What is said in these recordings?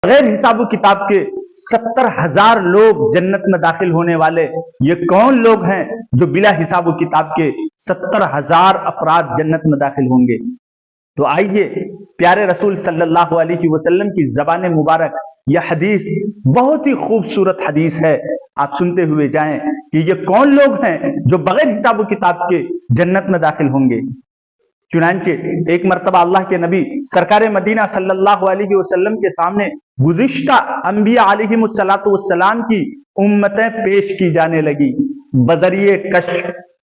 بغیر حساب و کتاب کے 70,000 لوگ جنت میں داخل ہونے والے، یہ کون لوگ ہیں جو بلا حساب و کتاب کے 70,000 افراد جنت میں داخل ہوں گے؟ تو آئیے پیارے رسول صلی اللہ علیہ وسلم کی زبان مبارک یہ حدیث بہت ہی خوبصورت حدیث ہے، آپ سنتے ہوئے جائیں کہ یہ کون لوگ ہیں جو بغیر حساب و کتاب کے جنت میں داخل ہوں گے۔ چنانچہ ایک مرتبہ اللہ کے نبی سرکار مدینہ صلی اللہ علیہ وسلم کے سامنے گزشتہ انبیاء علیہم السلام کی امتیں پیش کی جانے لگی بذریعہ کشف۔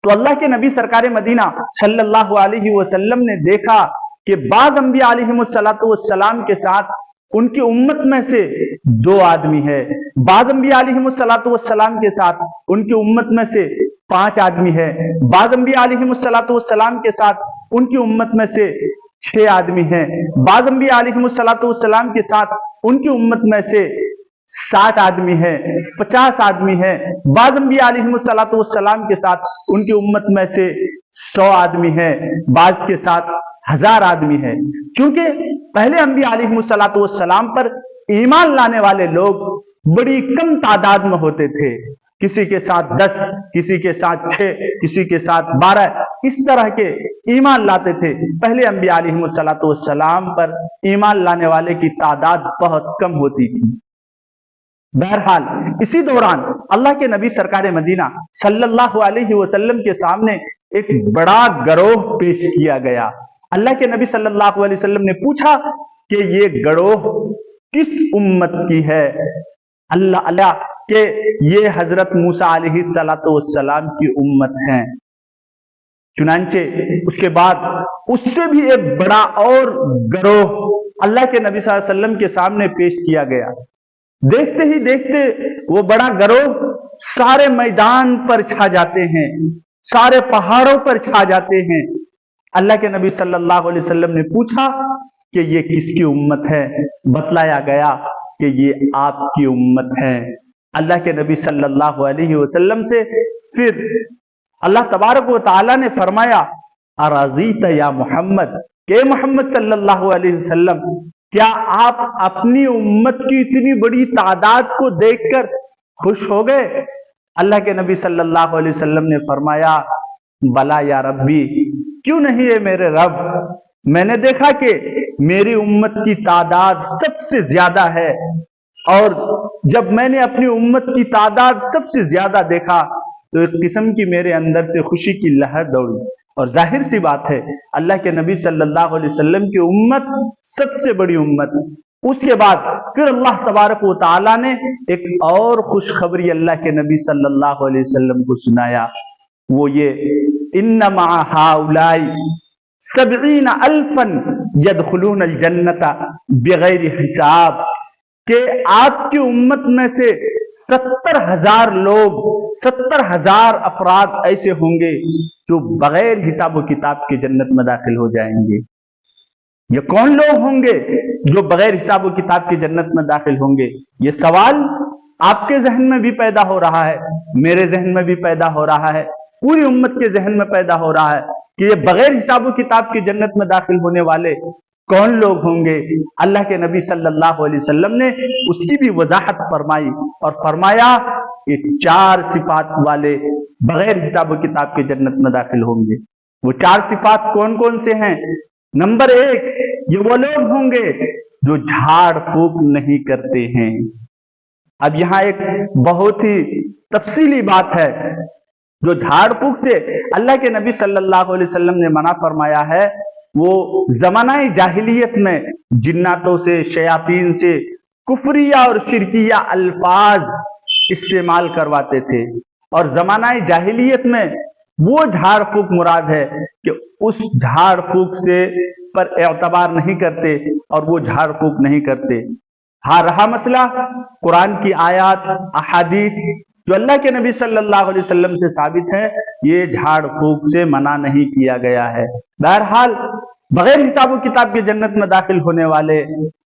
تو اللہ کے نبی سرکار مدینہ صلی اللہ علیہ وسلم نے دیکھا کہ بعض انبیاء علیہم السلام کے ساتھ ان کی امت میں سے 2 آدمی ہے، بعض انبیاء علیہم السلام کے ساتھ ان کی امت میں سے 5 آدمی ہے، بعض انبیاء علیہم السلام کے ساتھ ان کی امت میں سے 6 آدمی ہیں، بعض انبیاء علیہم السلام کے ساتھ ان کی امت میں سے 60 آدمی ہیں، 50 آدمی ہیں، بعض انبیاء علیہم السلام کے ساتھ ان کی امت میں سے 100 آدمی ہیں، بعض کے ساتھ 1000 آدمی ہیں۔ کیونکہ پہلے انبیاء علیہم السلام پر ایمان لانے والے لوگ بڑی کم تعداد میں ہوتے تھے، کسی کے ساتھ 10، کسی کے ساتھ 6، کسی کے ساتھ 12، اس طرح کے ایمان لاتے تھے۔ پہلے انبیاء علیہم السلام پر ایمان لانے والے کی تعداد بہت کم ہوتی تھی۔ بہرحال اسی دوران اللہ کے نبی سرکار مدینہ صلی اللہ علیہ وسلم کے سامنے ایک بڑا گروہ پیش کیا گیا۔ اللہ کے نبی صلی اللہ علیہ وسلم نے پوچھا کہ یہ گروہ کس امت کی ہے؟ اللہ کہ یہ حضرت موسیٰ علیہ السلام کی امت ہیں۔ چنانچہ اس کے بعد اس سے بھی ایک بڑا اور گروہ اللہ کے نبی صلی اللہ علیہ وسلم کے سامنے پیش کیا گیا۔ دیکھتے ہی دیکھتے وہ بڑا گروہ سارے میدان پر چھا جاتے ہیں، سارے پہاڑوں پر چھا جاتے ہیں۔ اللہ کے نبی صلی اللہ علیہ وسلم نے پوچھا کہ یہ کس کی امت ہے؟ بتلایا گیا کہ یہ آپ کی امت ہے۔ اللہ کے نبی صلی اللہ علیہ وسلم سے پھر اللہ تبارک و تعالی نے فرمایا اراضیت یا محمد، کہ محمد صلی اللہ علیہ وسلم کیا آپ اپنی امت کی اتنی بڑی تعداد کو دیکھ کر خوش ہو گئے؟ اللہ کے نبی صلی اللہ علیہ وسلم نے فرمایا بلا یا ربی، کیوں نہیں ہے میرے رب، میں نے دیکھا کہ میری امت کی تعداد سب سے زیادہ ہے، اور جب میں نے اپنی امت کی تعداد سب سے زیادہ دیکھا تو ایک قسم کی میرے اندر سے خوشی کی لہر دوڑی۔ اور ظاہر سی بات ہے اللہ کے نبی صلی اللہ علیہ وسلم کی امت سب سے بڑی امت۔ اس کے بعد پھر اللہ تبارک و تعالی نے ایک اور خوشخبری اللہ کے نبی صلی اللہ علیہ وسلم کو سنایا، وہ یہ انما ہؤلاء 70,000 يدخلون الجنت بغیر حساب، کہ آپ کی امت میں سے 70,000 لوگ، 70,000 افراد ایسے ہوں گے جو بغیر حساب و کتاب کے جنت میں داخل ہو جائیں گے۔ یہ کون لوگ ہوں گے جو بغیر حساب و کتاب کے جنت میں داخل ہوں گے؟ یہ سوال آپ کے ذہن میں بھی پیدا ہو رہا ہے، میرے ذہن میں بھی پیدا ہو رہا ہے، پوری امت کے ذہن میں پیدا ہو رہا ہے کہ یہ بغیر حساب و کتاب کے جنت میں داخل ہونے والے کون لوگ ہوں گے؟ اللہ کے نبی صلی اللہ علیہ وسلم نے اس کی بھی وضاحت فرمائی اور فرمایا یہ 4 صفات والے بغیر حساب و کتاب کے جنت میں داخل ہوں گے۔ وہ 4 صفات کون کون سے ہیں؟ نمبر 1، یہ وہ لوگ ہوں گے جو جھاڑ پھونک نہیں کرتے ہیں۔ اب یہاں ایک بہت ہی تفصیلی بات ہے، جو جھاڑ پھونک سے اللہ کے نبی صلی اللہ علیہ وسلم نے منع فرمایا ہے، وہ زمانہ جاہلیت میں جناتوں سے، شیاطین سے کفریہ اور شرکیہ الفاظ استعمال کرواتے تھے، اور زمانہ جاہلیت میں وہ جھاڑ پھونک مراد ہے کہ اس جھاڑ پھونک سے پر اعتبار نہیں کرتے اور وہ جھاڑ پھونک نہیں کرتے۔ ہاں رہا مسئلہ قرآن کی آیات، احادیث جو اللہ کے نبی صلی اللہ علیہ وسلم سے ثابت ہے، یہ جھاڑ پھونک سے منع نہیں کیا گیا ہے۔ بہرحال بغیر حساب و کتاب کے جنت میں داخل ہونے والے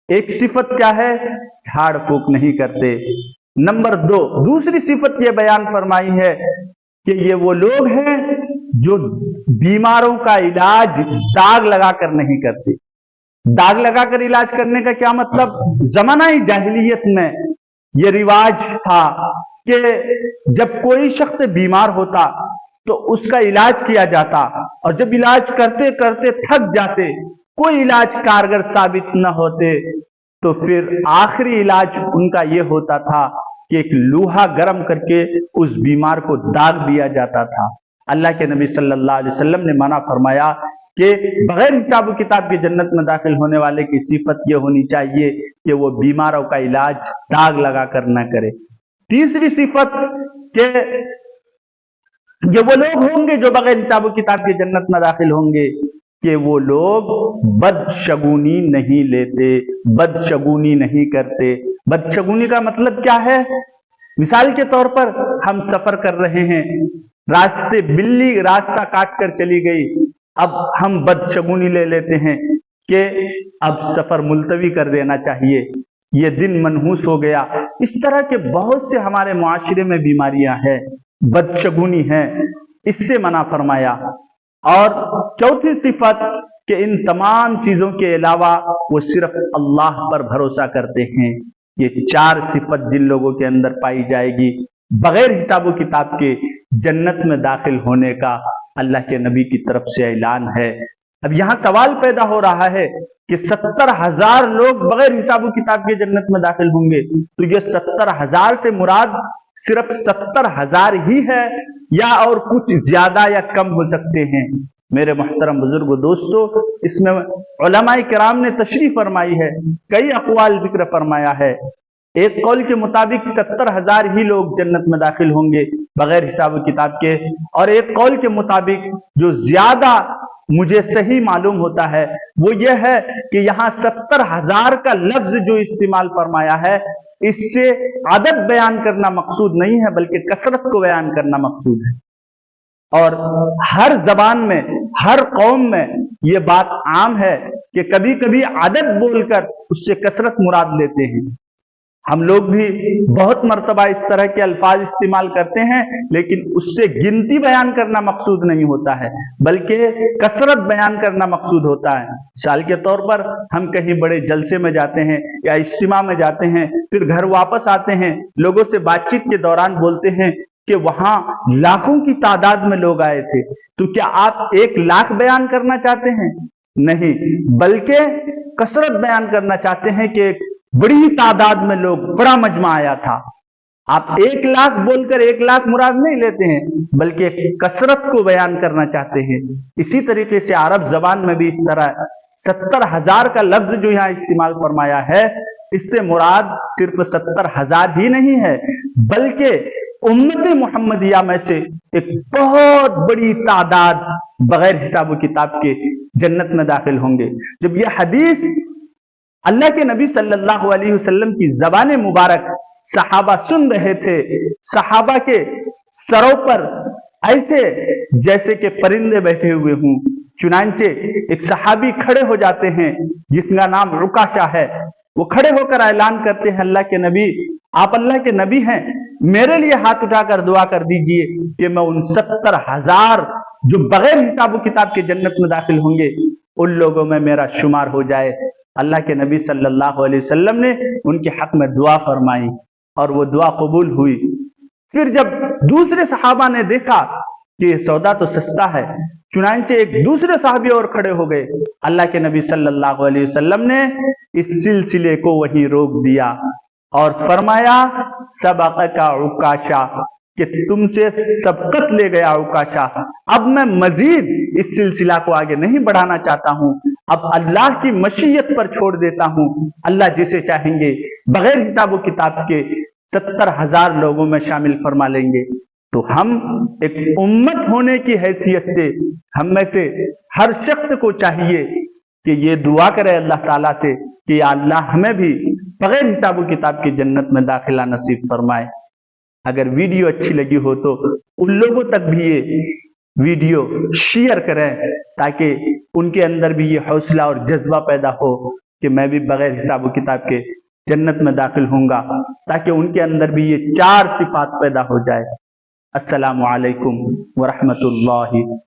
ایک صفت کیا ہے؟ جھاڑ پھونک نہیں کرتے۔ نمبر 2، دوسری صفت یہ بیان فرمائی ہے کہ یہ وہ لوگ ہیں جو بیماروں کا علاج داغ لگا کر نہیں کرتے۔ दाग लगाकर इलाज करने का क्या मतलब? जमाना जाहिलियत में ये रिवाज था कि जब कोई शख्स बीमार होता तो उसका इलाज किया जाता, और जब इलाज करते करते थक जाते, कोई इलाज कारगर साबित न होते, तो फिर आखिरी इलाज उनका ये होता था कि एक लोहा गर्म करके उस बीमार को दाग दिया जाता था। अल्लाह के नबी सल्लल्लाहु अलैहि वसल्लम ने मना फरमाया कि बगैर हिसाब किताब के जन्नत में दाखिल होने वाले की सिफत ये होनी चाहिए कि वो बीमारों का इलाज दाग लगा कर न करे। तीसरी सिफत के ये वो लोग होंगे जो बगैर हिसाब किताब के जन्नत में दाखिल होंगे कि वो लोग बदशगुनी नहीं लेते, बदशगुनी नहीं करते। बदशगुनी का मतलब क्या है? मिसाल के तौर पर हम सफर कर रहे हैं, रास्ते बिल्ली रास्ता काट कर चली गई, अब हम बदशगुनी ले लेते हैं कि अब सफर मुलतवी कर देना चाहिए, ये दिन मनहूस हो गया। इस तरह के बहुत से हमारे मुआशरे में बीमारियां हैं, बदशगुनी है, इससे मना फरमाया। और चौथी सिफत कि इन तमाम चीजों के अलावा वो सिर्फ अल्लाह पर भरोसा करते हैं। ये चार सिफत जिन लोगों के अंदर पाई जाएगी, बगैर हिसाब किताब के जन्नत में दाखिल होने का अल्लाह के नबी की तरफ से ऐलान है। अब यहाँ सवाल पैदा हो रहा है कि 70,000 लोग बगैर हिसाब किताब के जन्नत में दाखिल होंगे, तो ये 70,000 से मुराद सिर्फ 70,000 ही है या और कुछ ज्यादा या कम हो सकते हैं? मेरे मोहतरम बुजुर्ग दोस्तों, इसमें उलमाए किराम ने तशरीह फरमाई है, कई अक़वाल जिक्र फरमाया है। एक कौल के मुताबिक 70,000 ही लोग जन्नत में दाखिल होंगे बगैर हिसाब किताब के, और एक कौल के मुताबिक जो ज्यादा मुझे सही मालूम होता है वो ये है कि यहाँ 70,000 का लफ्ज जो इस्तेमाल फरमाया है, इससे आदत बयान करना मकसूद नहीं है बल्कि कसरत को बयान करना मकसूद है। और हर जबान में, हर कौम में ये बात आम है कि कभी कभी आदत बोलकर उससे कसरत मुराद लेते हैं। हम लोग भी बहुत मर्तबा इस तरह के अल्फाज इस्तेमाल करते हैं, लेकिन उससे गिनती बयान करना मकसूद नहीं होता है बल्कि कसरत बयान करना मकसूद होता है। मिसाल के तौर पर हम कहीं बड़े जलसे में जाते हैं या इज्तिमा में जाते हैं, फिर घर वापस आते हैं, लोगों से बातचीत के दौरान बोलते हैं कि वहां लाखों की तादाद में लोग आए थे, तो क्या आप 1 लाख बयान करना चाहते हैं? नहीं, बल्कि कसरत बयान करना चाहते हैं कि बड़ी तादाद में लोग, बड़ा मजमा आया था। आप 1 लाख बोलकर 1 लाख मुराद नहीं लेते हैं बल्कि कसरत को बयान करना चाहते हैं। इसी तरीके से अरब जबान में भी इस तरह 70,000 का लफ्ज जो यहाँ इस्तेमाल फरमाया है, इससे मुराद सिर्फ 70,000 ही नहीं है बल्कि उम्मत मुहम्मदिया में से एक बहुत बड़ी तादाद बगैर हिसाब किताब के जन्नत में दाखिल होंगे। जब यह हदीस अल्लाह के नबी सल्लल्लाहु अलैहि वसल्लम की ज़बान मुबारक सहाबा सुन रहे थे, सहाबा के सरों पर ऐसे जैसे कि परिंदे बैठे हुए हों। चुनांचे एक सहाबी खड़े हो जाते हैं जिसका नाम रुकाशा है। वो खड़े होकर ऐलान करते हैं, अल्लाह के नबी, आप अल्लाह के नबी हैं, मेरे लिए हाथ उठाकर दुआ कर दीजिए कि मैं उन 70,000 जो बगैर हिसाब किताब के जन्नत में दाखिल होंगे उन लोगों में मेरा शुमार हो जाए। अल्लाह के नबी सल्लल्लाहु अलैहि वसल्लम ने उनके हक में दुआ फरमाई और वो दुआ कबूल हुई। फिर जब दूसरे सहाबा ने देखा कि सौदा तो सस्ता है, चुनांचे एक दूसरे साहबी और खड़े हो गए। अल्लाह के नबी सल्लल्लाहु अलैहि वसल्लम ने इस सिलसिले को वहीं रोक दिया और फरमाया, सबका उकाशा, कि तुमसे सबकत ले गया उकाशा, अब मैं मजीद इस सिलसिला को आगे नहीं बढ़ाना चाहता हूं, अब अल्लाह की मशीयत पर छोड़ देता हूं। अल्लाह जिसे चाहेंगे बगैर हिसाब किताब के 70,000 लोगों में शामिल फरमा लेंगे। तो हम एक उम्मत होने की हैसियत से हम में से हर शख्स को चाहिए कि ये दुआ करे अल्लाह ताला से कि या अल्लाह हमें भी बगैर हिसाब किताब की जन्नत में दाखिला नसीब फरमाए। अगर वीडियो अच्छी लगी हो तो उन लोगों तक भी ये वीडियो शेयर करें ताकि उनके अंदर भी ये हौसला और जज्बा पैदा हो कि मैं भी बगैर हिसाब किताब के जन्नत में दाखिल होऊंगा, ताकि उनके अंदर भी ये 4 सिफात पैदा हो जाए। अस्सलामु अलैकुम व रहमतुल्लाहि